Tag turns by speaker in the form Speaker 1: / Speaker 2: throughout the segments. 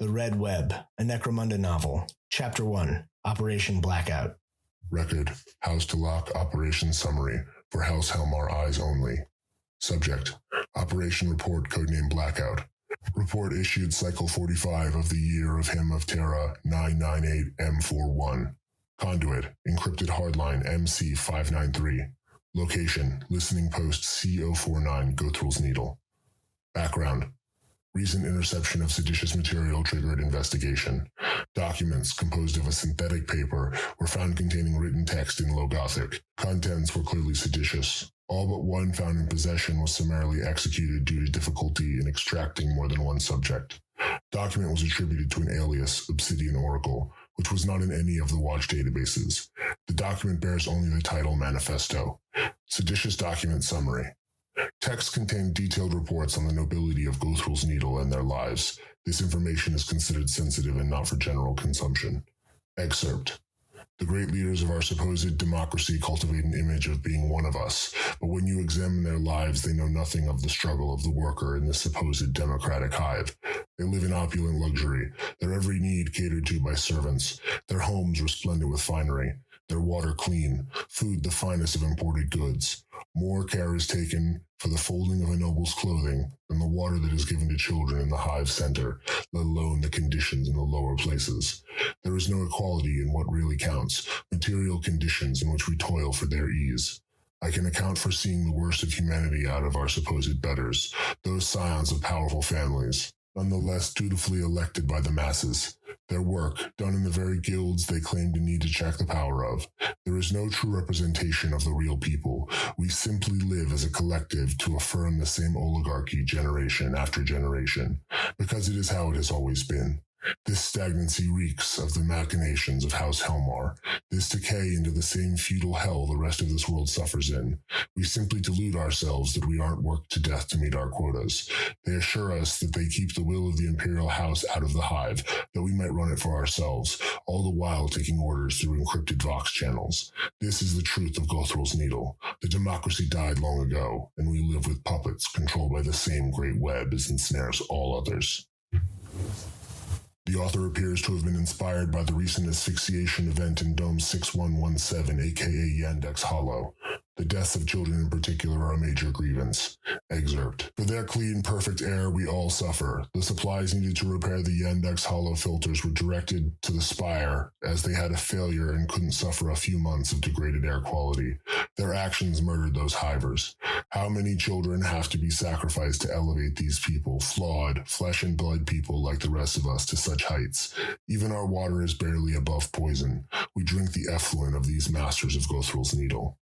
Speaker 1: The Red Web, a Necromunda novel. Chapter 1, Operation Blackout.
Speaker 2: Record, House to Lock Operation Summary, for House Helmar Eyes Only. Subject, Operation Report Codename Blackout. Report issued Cycle 45 of the Year of Him of Terra 998M41. Conduit, Encrypted Hardline MC593. Location, Listening Post C049 Gothrul's Needle. Background, recent interception of seditious material triggered investigation. Documents composed of a synthetic paper were found containing written text in Low Gothic. Contents were clearly seditious. All but one found in possession was summarily executed due to difficulty in extracting more than one subject. Document was attributed to an alias, Obsidian Oracle, which was not in any of the watch databases. The document bears only the title Manifesto. Seditious document summary. Text contained detailed reports on the nobility of Gothrul's Needle and their lives. This information is considered sensitive and not for general consumption. Excerpt. The great leaders of our supposed democracy cultivate an image of being one of us, but when you examine their lives, they know nothing of the struggle of the worker in this supposed democratic hive. They live in opulent luxury, their every need catered to by servants, their homes resplendent with finery, their water clean, food the finest of imported goods. More care is taken for the folding of a noble's clothing than the water that is given to children in the hive center, let alone the conditions in the lower places. There is no equality in what really counts, material conditions in which we toil for their ease. I can account for seeing the worst of humanity out of our supposed betters, those scions of powerful families, nonetheless dutifully elected by the masses. Their work, done in the very guilds they claim to need to check the power of. There is no true representation of the real people. We simply live as a collective to affirm the same oligarchy generation after generation, because it is how it has always been. This stagnancy reeks of the machinations of House Helmar, this decay into the same feudal hell the rest of this world suffers in. We simply delude ourselves that we aren't worked to death to meet our quotas. They assure us that they keep the will of the imperial house out of the hive, that we might run it for ourselves, all the while taking orders through encrypted Vox channels. This is the truth of Gothrul's Needle. The democracy died long ago, and we live with puppets controlled by the same great web as ensnares all others. The author appears to have been inspired by the recent asphyxiation event in Dome 6117, aka Yandex Hollow. The deaths of children in particular are a major grievance. Excerpt. For their clean, perfect air we all suffer. The supplies needed to repair the Yandex Hollow filters were directed to the Spire, as they had a failure and couldn't suffer a few months of degraded air quality. Their actions murdered those hivers. How many children have to be sacrificed to elevate these people, flawed, flesh and blood people like the rest of us, to such heights? Even our water is barely above poison. We drink the effluent of these masters of Gothrul's Needle.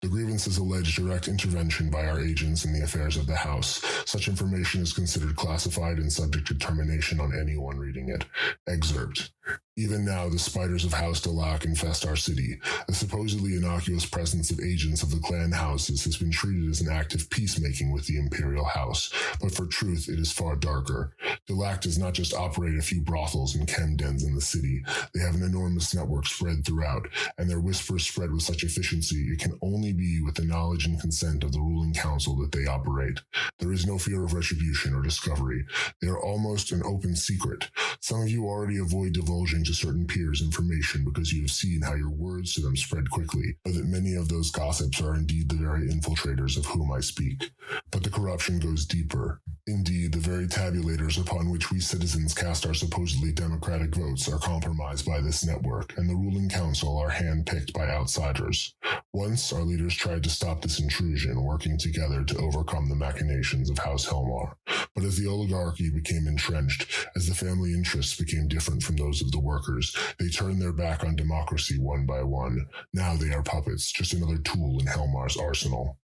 Speaker 2: The Grievances allege direct intervention by our agents in the affairs of the House. Such information is considered classified and subject to termination on anyone reading it. Excerpt. Even now, the spiders of House Delac infest our city. The supposedly innocuous presence of agents of the clan houses has been treated as an act of peacemaking with the imperial house, but for truth, it is far darker. Delac does not just operate a few brothels and chem dens in the city. They have an enormous network spread throughout, and their whispers spread with such efficiency it can only be with the knowledge and consent of the ruling council that they operate. There is no fear of retribution or discovery. They are almost an open secret. Some of you already avoid divulging to certain peers information because you have seen how your words to them spread quickly, or that many of those gossips are indeed the very infiltrators of whom I speak. But the corruption goes deeper. Indeed, the very tabulators upon which we citizens cast our supposedly democratic votes are compromised by this network, and the ruling council are hand-picked by outsiders. Once, our leaders tried to stop this intrusion, working together to overcome the machinations of House Helmar. But as the oligarchy became entrenched, as the family interests became different from those of the workers, they turned their back on democracy one by one. Now they are puppets, just another tool in Helmar's arsenal.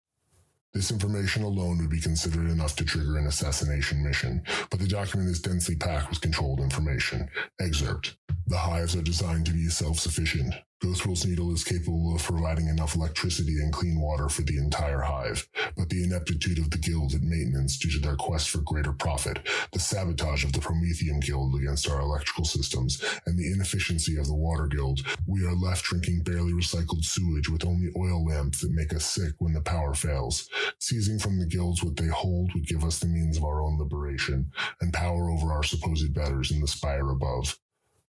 Speaker 2: This information alone would be considered enough to trigger an assassination mission, but the document is densely packed with controlled information. Excerpt. The hives are designed to be self-sufficient. Gothrel's needle is capable of providing enough electricity and clean water for the entire hive, but the ineptitude of the guild at maintenance due to their quest for greater profit, the sabotage of the Prometheum Guild against our electrical systems, and the inefficiency of the Water Guild, we are left drinking barely recycled sewage with only oil lamps that make us sick when the power fails. Seizing from the guilds what they hold would give us the means of our own liberation, and power over our supposed betters in the spire above.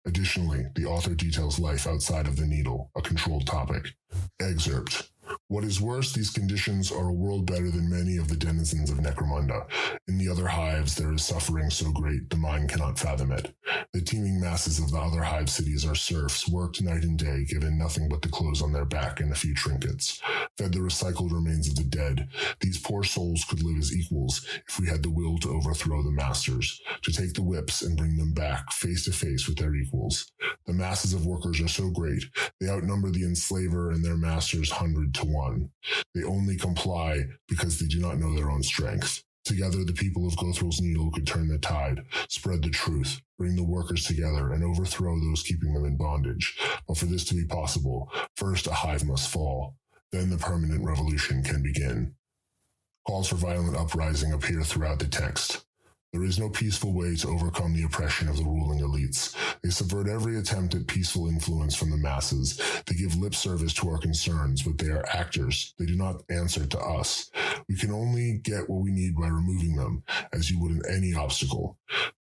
Speaker 2: Additionally, the author details life outside of the needle, a controlled topic. Excerpt. What is worse, these conditions are a world better than many of the denizens of Necromunda. In the other hives, there is suffering so great the mind cannot fathom it. The teeming masses of the other hive cities are serfs, worked night and day, given nothing but the clothes on their back and a few trinkets. Fed the recycled remains of the dead, these poor souls could live as equals if we had the will to overthrow the masters, to take the whips and bring them back face to face with their equals. The masses of workers are so great, they outnumber the enslaver and their masters 100 to 1. They only comply because they do not know their own strength. Together, the people of Gothrel's Needle could turn the tide, spread the truth, bring the workers together, and overthrow those keeping them in bondage. But for this to be possible, first a hive must fall. Then the permanent revolution can begin. Calls for violent uprising appear throughout the text. There is no peaceful way to overcome the oppression of the ruling elites. They subvert every attempt at peaceful influence from the masses. They give lip service to our concerns, but they are actors. They do not answer to us. We can only get what we need by removing them, as you would in any obstacle.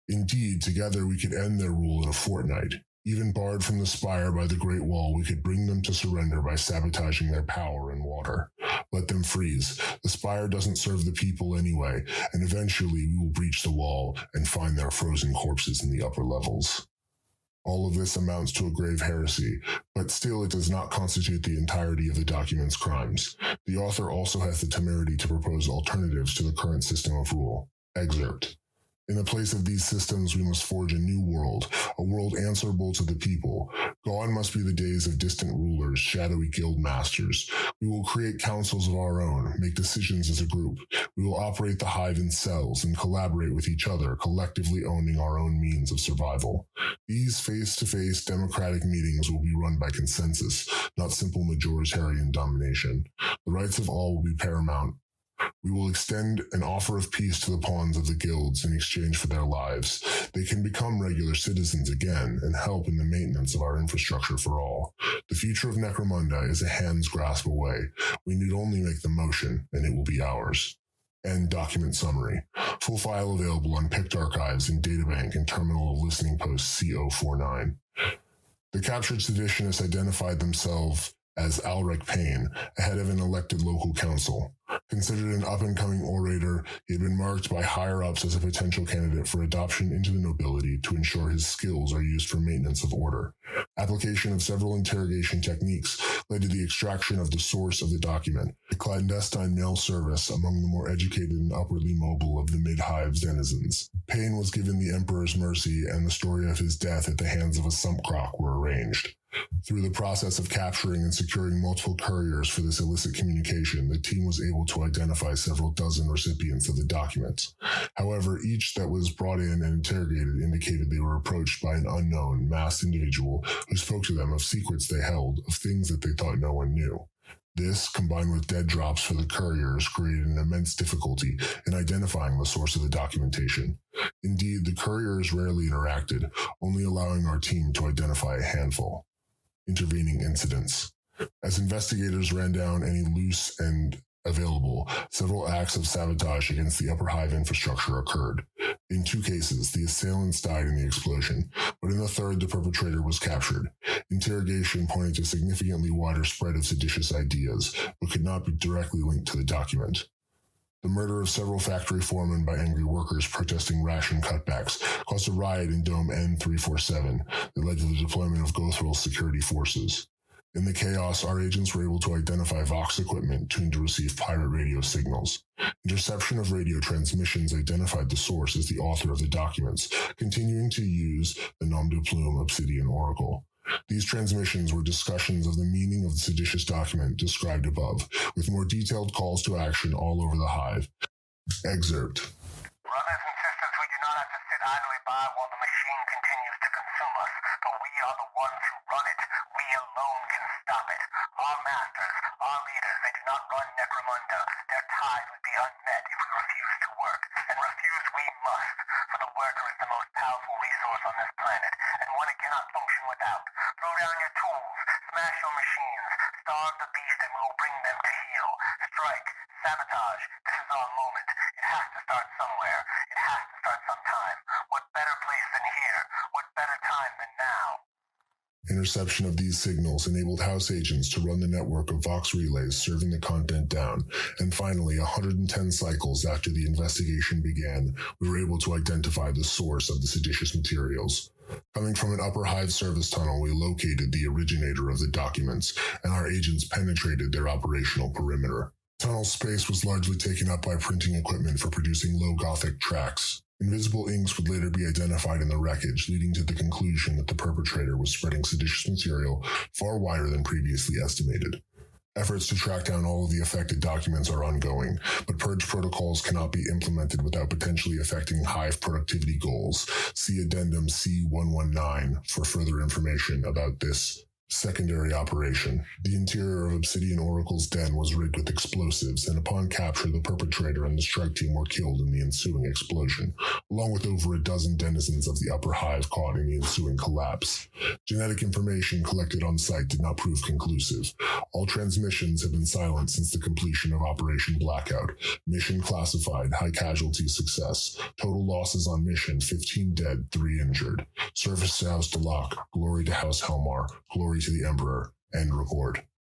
Speaker 2: Indeed, together we could end their rule in a fortnight. Even barred from the spire by the Great Wall, we could bring them to surrender by sabotaging their power and water. Let them freeze. The spire doesn't serve the people anyway, and eventually we will breach the wall and find their frozen corpses in the upper levels. All of this amounts to a grave heresy, but still it does not constitute the entirety of the document's crimes. The author also has the temerity to propose alternatives to the current system of rule. Excerpt. In the place of these systems, we must forge a new world, a world answerable to the people. Gone must be the days of distant rulers, shadowy guild masters. We will create councils of our own, make decisions as a group. We will operate the hive in cells and collaborate with each other, collectively owning our own means of survival. These face-to-face democratic meetings will be run by consensus, not simple majoritarian domination. The rights of all will be paramount. We will extend an offer of peace to the pawns of the guilds in exchange for their lives. They can become regular citizens again and help in the maintenance of our infrastructure for all. The future of Necromunda is a hand's grasp away. We need only make the motion, and it will be ours. End document summary. Full file available on Pict Archives in Databank and Terminal of Listening Post C049. The captured seditionists identified themselves as Alric Payne, ahead of an elected local council. Considered an up-and-coming orator, he had been marked by higher-ups as a potential candidate for adoption into the nobility to ensure his skills are used for maintenance of order. Application of several interrogation techniques led to the extraction of the source of the document, a clandestine mail service among the more educated and upwardly mobile of the mid-hive's denizens. Payne was given the Emperor's mercy, and the story of his death at the hands of a sumpcrock were arranged. Through the process of capturing and securing multiple couriers for this illicit communication, the team was able to identify several dozen recipients of the documents. However, each that was brought in and interrogated indicated they were approached by an unknown, masked individual who spoke to them of secrets they held, of things that they thought no one knew. This, combined with dead drops for the couriers, created an immense difficulty in identifying the source of the documentation. Indeed, the couriers rarely interacted, only allowing our team to identify a handful. Intervening incidents. As investigators ran down any loose and available, several acts of sabotage against the upper hive infrastructure occurred. In 2 cases, the assailants died in the explosion, but in the third, the perpetrator was captured. Interrogation pointed to significantly wider spread of seditious ideas, but could not be directly linked to the document. The murder of several factory foremen by angry workers protesting ration cutbacks caused a riot in Dome N347 that led to the deployment of Gothrel's security forces. In the chaos, our agents were able to identify Vox equipment tuned to receive pirate radio signals. Interception of radio transmissions identified the source as the author of the documents, continuing to use the nom de plume Obsidian Oracle. These transmissions were discussions of the meaning of the seditious document described above, with more detailed calls to action all over the hive. Excerpt.
Speaker 3: Brothers and sisters, we do not have to sit idly by while the machine continues to consume us, but we are the ones who run it. We alone can
Speaker 2: Interception of these signals enabled House agents to run the network of Vox relays serving the content down, and finally, 110 cycles after the investigation began, we were able to identify the source of the seditious materials. Coming from an upper hive service tunnel, we located the originator of the documents, and our agents penetrated their operational perimeter. Tunnel space was largely taken up by printing equipment for producing low Gothic tracks. Invisible inks would later be identified in the wreckage, leading to the conclusion that the perpetrator was spreading seditious material far wider than previously estimated. Efforts to track down all of the affected documents are ongoing, but purge protocols cannot be implemented without potentially affecting hive productivity goals. See Addendum C119 for further information about this secondary operation. The interior of Obsidian Oracle's den was rigged with explosives, and upon capture, the perpetrator and the strike team were killed in the ensuing explosion, along with over a dozen denizens of the upper hive caught in the ensuing collapse. Genetic information collected on site did not prove conclusive. All transmissions have been silent since the completion of Operation Blackout. Mission classified, high casualty success. Total losses on mission, 15 dead, 3 injured. Service to House Delak, glory to House Helmar, glory to the Emperor. End report.